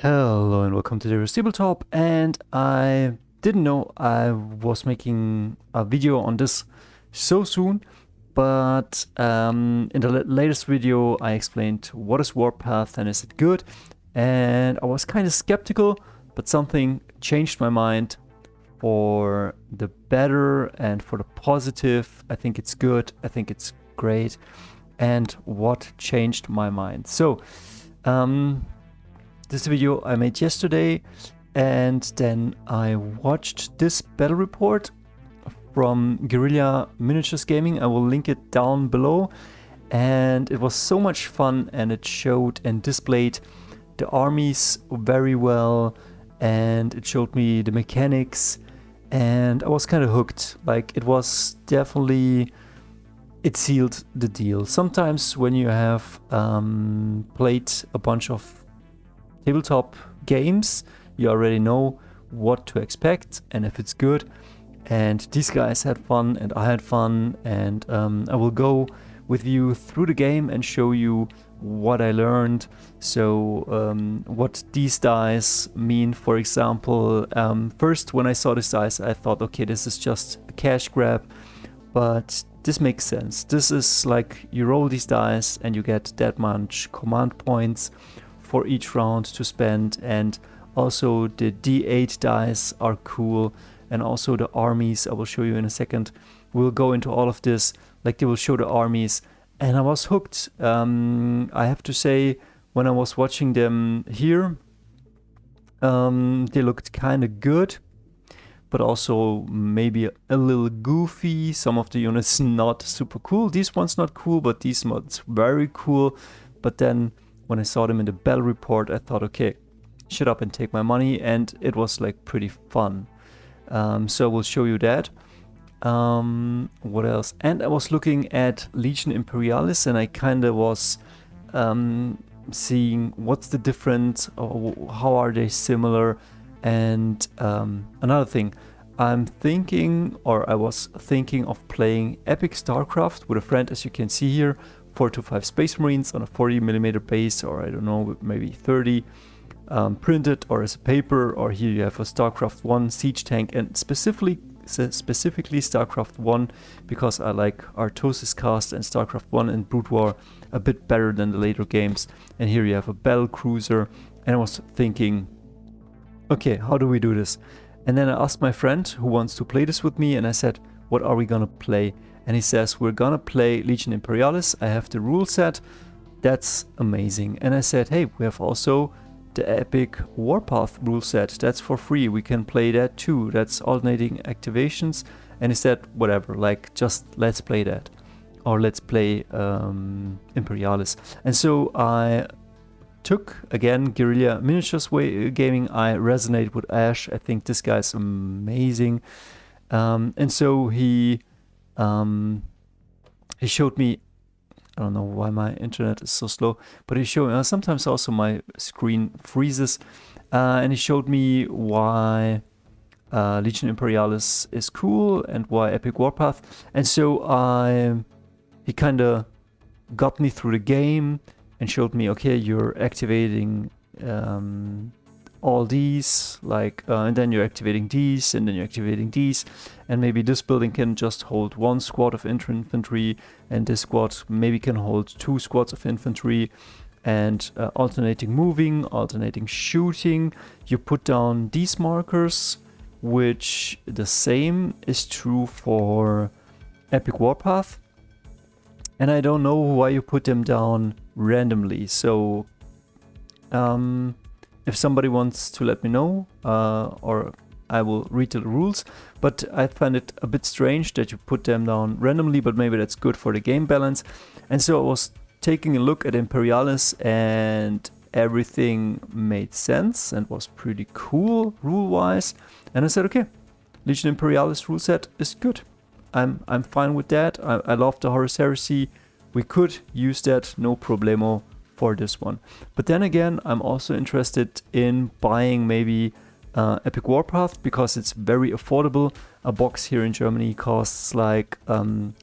Hello and welcome to Tabletop, and I didn't know I was making a video on this so soon, but in the latest video I explained what is Warpath and is it good, and I was kind of skeptical, but something changed my mind for the better and for the positive. I think it's good, I think it's great, and what changed my mind. So, this video I made yesterday, and then I watched this battle report from Guerrilla Miniatures Gaming. I will link it down below, and it was so much fun, and it showed and displayed the armies very well, and it showed me the mechanics, and I was kind of hooked. Like, it was definitely, it sealed the deal. Sometimes when you have played a bunch of tabletop games, you already know what to expect and if it's good. And these guys had fun and I had fun, and I will go with you through the game and show you what I learned. So what these dice mean, for example. First, when I saw this dice, I thought, okay, this is just a cash grab, but this makes sense. This is like, you roll these dice and you get that much command points for each round to spend, and also the D8 dice are cool, and also the armies, I will show you in a second. We'll go into all of this, like they will show the armies, and I was hooked. I have to say, when I was watching them here, they looked kind of good, but also maybe a little goofy. Some of the units not super cool. These ones not cool, but these ones very cool. But then when I saw them in the battle report, I thought, okay, shut up and take my money, and it was like pretty fun. So we'll show you that. What else? And I was looking at Legion Imperialis, and I kind of was seeing what's the difference, or how are they similar. And another thing, I was thinking of playing Epic StarCraft with a friend, as you can see here. 4 to 5 Space Marines on a 40mm base, or I don't know, maybe 30, printed or as a paper. Or here you have a StarCraft 1 siege tank, and specifically StarCraft 1, because I like Artosis Cast and StarCraft 1 and Brood War a bit better than the later games. And here you have a battle cruiser, and I was thinking, okay, how do we do this? And then I asked my friend who wants to play this with me, and I said, what are we gonna play? And he says, we're gonna play Legion Imperialis. I have the rule set. That's amazing. And I said, hey, we have also the Epic Warpath rule set. That's for free. We can play that too. That's alternating activations. And he said, whatever, like, just let's play that. Or let's play Imperialis. And so I took, again, Guerrilla Miniatures Gaming. I resonate with Ash. I think this guy's amazing. And so he showed me, I don't know why my internet is so slow, but he showed me, sometimes also my screen freezes, and he showed me why Legion Imperialis is cool and why Epic Warpath. And so he kind of got me through the game and showed me, okay, you're activating all these, like, and then you're activating these, and then you're activating these, and maybe this building can just hold 1 squad of infantry, and this squad maybe can hold 2 squads of infantry, and alternating moving, alternating shooting. You put down these markers, which the same is true for Epic Warpath, and I don't know why you put them down randomly. So if somebody wants to let me know, or I will read the rules, but I find it a bit strange that you put them down randomly, but maybe that's good for the game balance. And so I was taking a look at Imperialis, and everything made sense and was pretty cool rule-wise. And I said, okay, Legion Imperialis rule set is good. I'm fine with that. I love the Horus Heresy. We could use that, no problemo, for this one. But then again, I'm also interested in buying maybe Epic Warpath, because it's very affordable. A box here in Germany costs like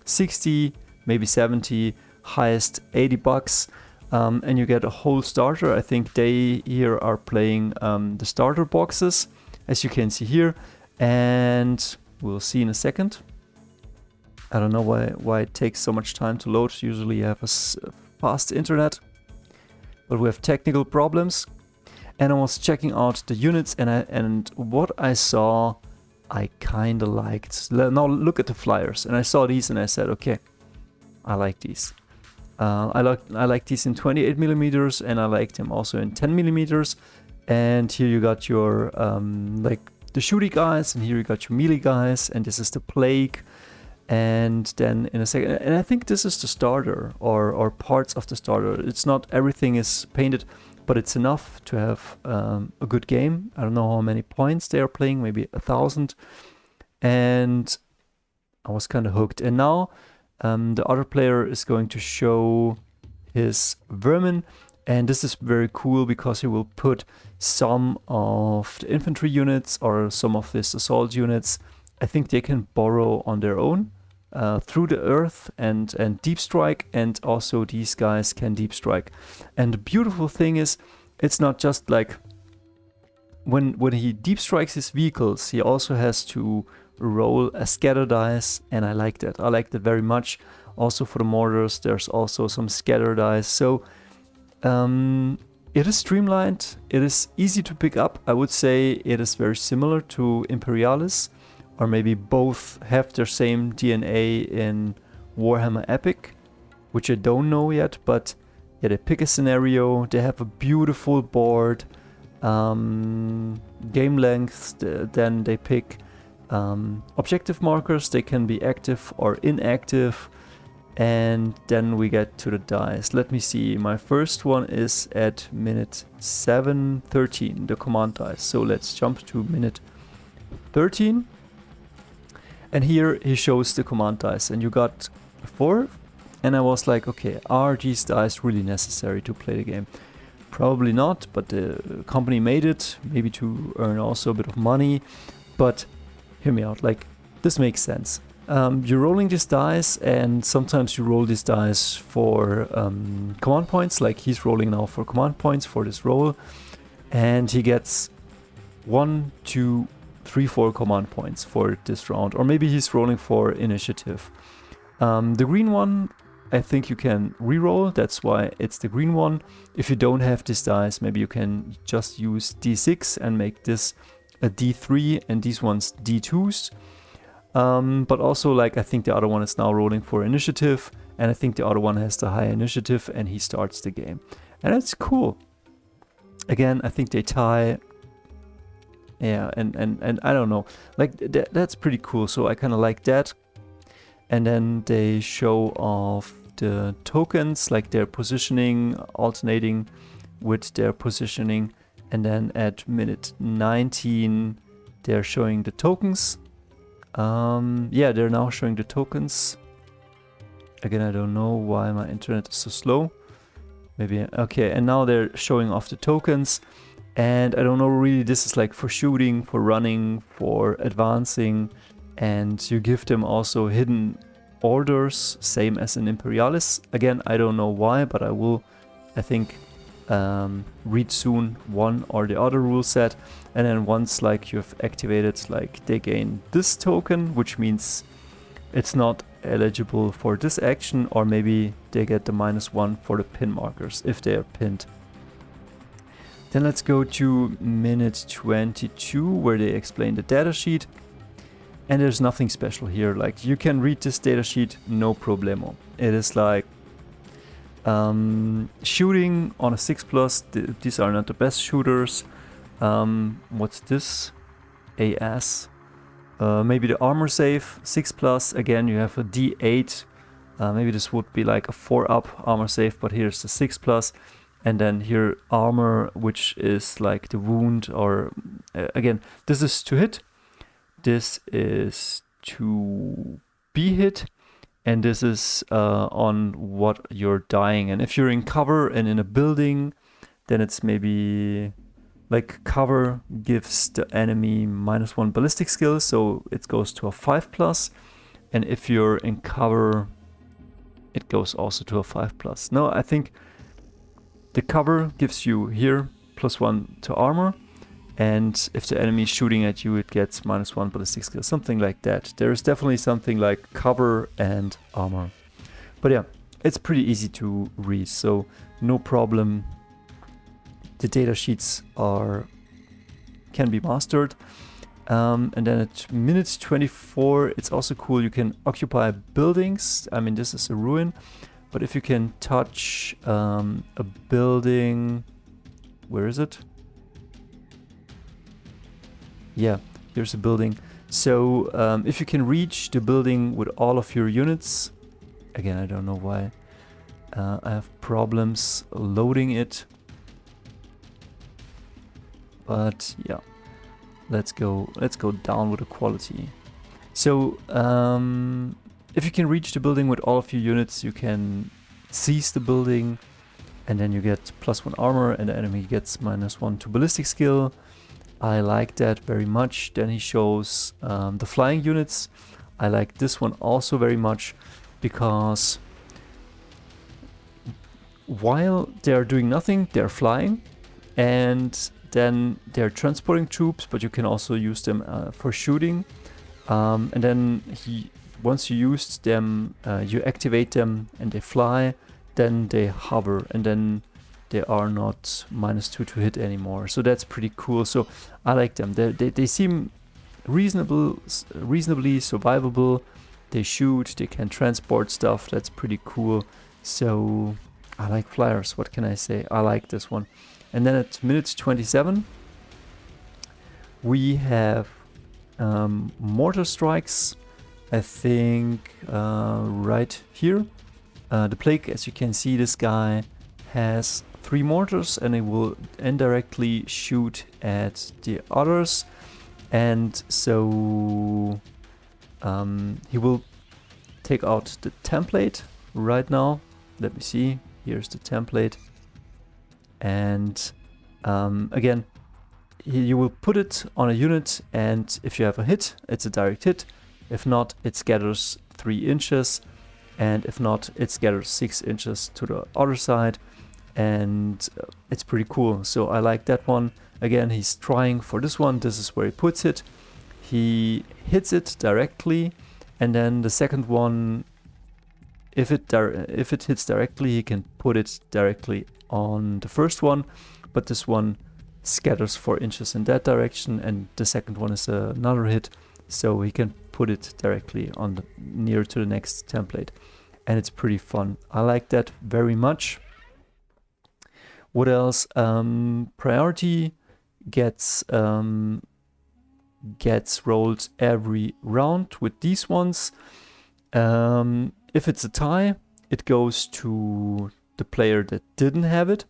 60, maybe 70, highest $80. and you get a whole starter. I think they here are playing the starter boxes, as you can see here, and we'll see in a second. I don't know why it takes so much time to load. Usually you have a fast internet, but we have technical problems. And I was checking out the units, and what I saw, I kind of liked. Now look at the flyers, and I saw these, and I said, okay, I like these. I like these in 28 millimeters, and I like them also in 10 millimeters. And here you got your like the shooty guys, and here you got your melee guys, and this is the plague. And then in a second, and I think this is the starter or parts of the starter. It's not everything is painted, but it's enough to have a good game. I don't know how many points they are playing, maybe 1,000. And I was kind of hooked. And now the other player is going to show his vermin. And this is very cool because he will put some of the infantry units or some of his assault units. I think they can borrow on their own through the earth and deep strike, and also these guys can deep strike. And the beautiful thing is, it's not just like when he deep strikes his vehicles, he also has to roll a scatter dice, and I like that. I like that very much. Also for the mortars, there's also some scatter dice. So it is streamlined. It is easy to pick up. I would say it is very similar to Imperialis, or maybe both have their same DNA in Warhammer Epic, which I don't know yet, but yeah, they pick a scenario, they have a beautiful board, game length, then they pick objective markers, they can be active or inactive, and then we get to the dice. Let me see, my first one is at minute 7:13, the command dice, so let's jump to minute 13. And here he shows the command dice, and you got 4. And I was like, okay, are these dice really necessary to play the game? Probably not, but the company made it, maybe to earn also a bit of money. But hear me out, like, this makes sense. You're rolling these dice, and sometimes you roll these dice for command points, like he's rolling now for command points for this roll. And he gets 1, 2, 3, 4 command points for this round, or maybe he's rolling for initiative. The green one, I think you can re-roll, that's why it's the green one. If you don't have this dice, maybe you can just use D6 and make this a D3 and these ones D2s. But also, like, I think the other one is now rolling for initiative, and I think the other one has the high initiative, and he starts the game. And that's cool. Again, I think they tie. Yeah, and I don't know, like that's pretty cool, so I kind of like that. And then they show off the tokens, like their positioning, alternating with their positioning. And then at minute 19, they're showing the tokens. Yeah, they're now showing the tokens. Again, I don't know why my internet is so slow. Maybe, okay, and now they're showing off the tokens. And I don't know, really, this is like for shooting, for running, for advancing, and you give them also hidden orders, same as in Imperialis. Again, I don't know why, but I will, I think, read soon one or the other rule set. And then once like you've activated, like they gain this token, which means it's not eligible for this action, or maybe they get the -1 for the pin markers if they are pinned. Then let's go to minute 22, where they explain the datasheet. And there's nothing special here. Like, you can read this datasheet, no problemo. It is like shooting on a 6+. These are not the best shooters. What's this? AS. Maybe the armor save, 6+. Again, you have a D8. Maybe this would be like a 4-up armor save, but here's the 6+. And then here armor, which is like the wound, or again, this is to hit, this is to be hit, and this is on what you're dying. And if you're in cover and in a building, then it's maybe like cover gives the enemy -1 ballistic skill, so it goes to a 5+. And if you're in cover, it goes also to a 5+. No, I think The cover gives you here +1 to armor, and if the enemy is shooting at you, it gets -1 ballistic skill, something like that. There is definitely something like cover and armor. But yeah, it's pretty easy to read, so no problem. The data sheets can be mastered. And then at minute 24, it's also cool. You can occupy buildings. I mean, this is a ruin, but if you can touch a building, where is it? Yeah, here's a building. So if you can reach the building with all of your units, again, I don't know why I have problems loading it, but yeah, let's go down with the quality. So if you can reach the building with all of your units, you can seize the building, and then you get +1 armor, and the enemy gets -1 to ballistic skill. I like that very much. Then he shows the flying units. I like this one also very much, because while they're doing nothing, they're flying, and then they're transporting troops, but you can also use them for shooting. And then once you used them, you activate them and they fly, then they hover, and then they are not -2 to hit anymore. So that's pretty cool. So I like them. They seem reasonably survivable. They shoot, they can transport stuff. That's pretty cool. So I like flyers. What can I say? I like this one. And then at minute 27, we have mortar strikes. I think right here. The plague, as you can see, this guy has 3 mortars, and it will indirectly shoot at the others. And so he will take out the template right now. Let me see. Here's the template. And again, you will put it on a unit, and if you have a hit, it's a direct hit. If not, it scatters 3 inches, and if not, it scatters 6 inches to the other side, and it's pretty cool. So I like that one. Again, he's trying for this one. This is where he puts it. He hits it directly, and then the second one, if it hits directly, he can put it directly on the first one, but this one scatters 4 inches in that direction, and the second one is another hit, so he can put it directly on near to the next template, and it's pretty fun. I like that very much. What else? Priority gets rolled every round with these ones. If it's a tie, it goes to the player that didn't have it,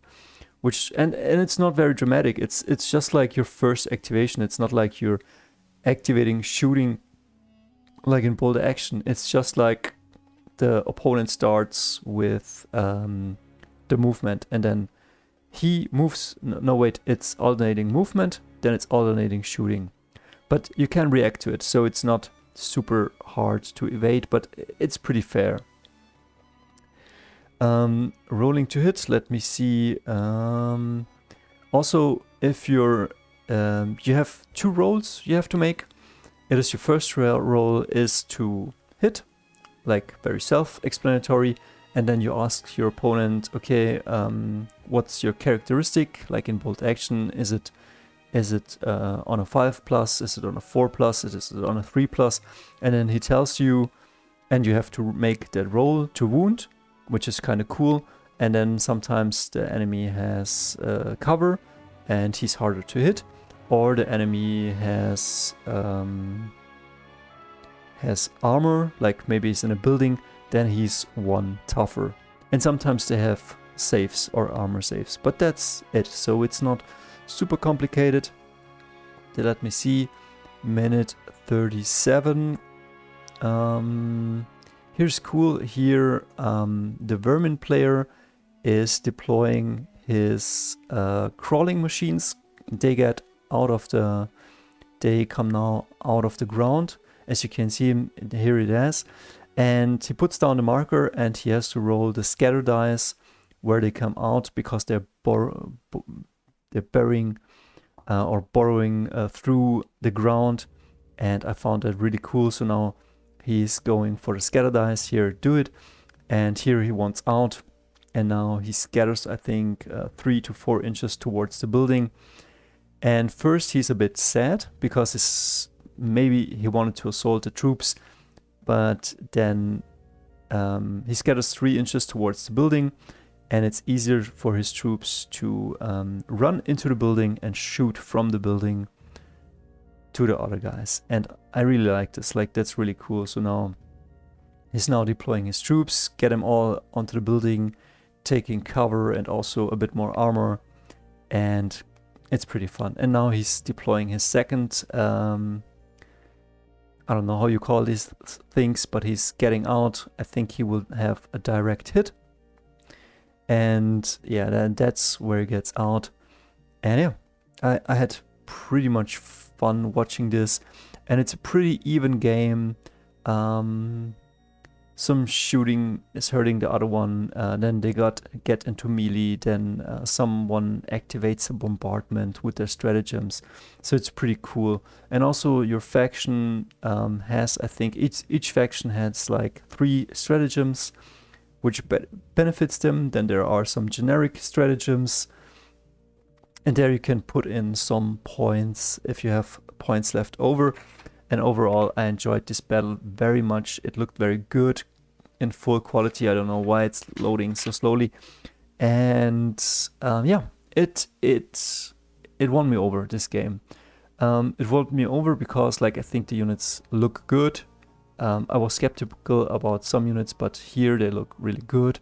which and it's not very dramatic. It's just like your first activation. It's not like you're activating shooting like in bold action. It's just like the opponent starts with the movement, and then he moves. No, wait, it's alternating movement, then it's alternating shooting. But you can react to it, so it's not super hard to evade, but it's pretty fair. Rolling to hit, let me see. Also, if you have 2 rolls you have to make. It is your first roll is to hit, like very self-explanatory, and then you ask your opponent, okay, what's your characteristic? Like in bold action, is it on a 5+? Is it on a 4+? Is it on a 3+? And then he tells you, and you have to make that roll to wound, which is kind of cool. And then sometimes the enemy has cover, and he's harder to hit, or the enemy has armor, like maybe he's in a building, then he's 1 tougher. And sometimes they have saves or armor saves, but that's it. So it's not super complicated. Let me see. Minute 37. Here's cool. Here the vermin player is deploying his crawling machines. They come now out of the ground. As you can see, here it is. And he puts down the marker, and he has to roll the scatter dice where they come out, because they're burying or burrowing through the ground, and I found that really cool. So now he's going for the scatter dice here, do it, and here he wants out, and now he scatters, I think 3 to 4 inches towards the building. And first he's a bit sad because maybe he wanted to assault the troops, but then he scatters 3 inches towards the building, and it's easier for his troops to run into the building and shoot from the building to the other guys. And I really like this, like that's really cool. So now he's now deploying his troops, get them all onto the building, taking cover and also a bit more armor, and it's pretty fun. And now he's deploying his second, I don't know how you call these things, but he's getting out. I think he will have a direct hit. And yeah, then that's where he gets out. And yeah, I had pretty much fun watching this. And it's a pretty even game. Some shooting is hurting the other one. Then they get into melee. Then someone activates a bombardment with their stratagems. So it's pretty cool. And also your faction has, I think, each faction has like 3 stratagems, which benefits them. Then there are some generic stratagems. And there you can put in some points if you have points left over. And overall, I enjoyed this battle very much. It looked very good in full quality. I don't know why it's loading so slowly. And yeah, it won me over, this game. It won me over because, like, I think the units look good. I was skeptical about some units, but here they look really good.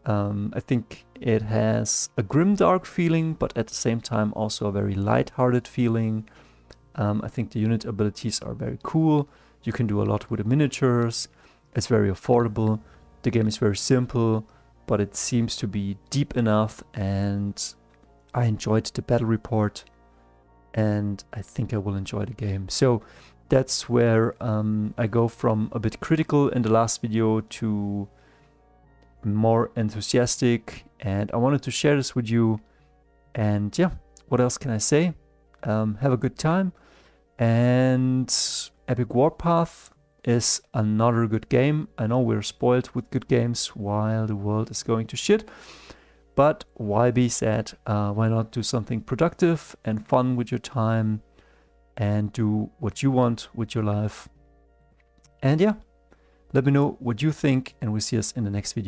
I think it has a grimdark feeling, but at the same time also a very light-hearted feeling. I think the unit abilities are very cool. You can do a lot with the miniatures. It's very affordable. The game is very simple, but it seems to be deep enough, and I enjoyed the battle report, and I think I will enjoy the game. So that's where I go from a bit critical in the last video to more enthusiastic, and I wanted to share this with you. And yeah, what else can I say? Have a good time. And Epic Warpath is another good game. I know we're spoiled with good games while the world is going to shit, but why be sad? Why not do something productive and fun with your time and do what you want with your life? And yeah, let me know what you think, and we'll see us in the next video.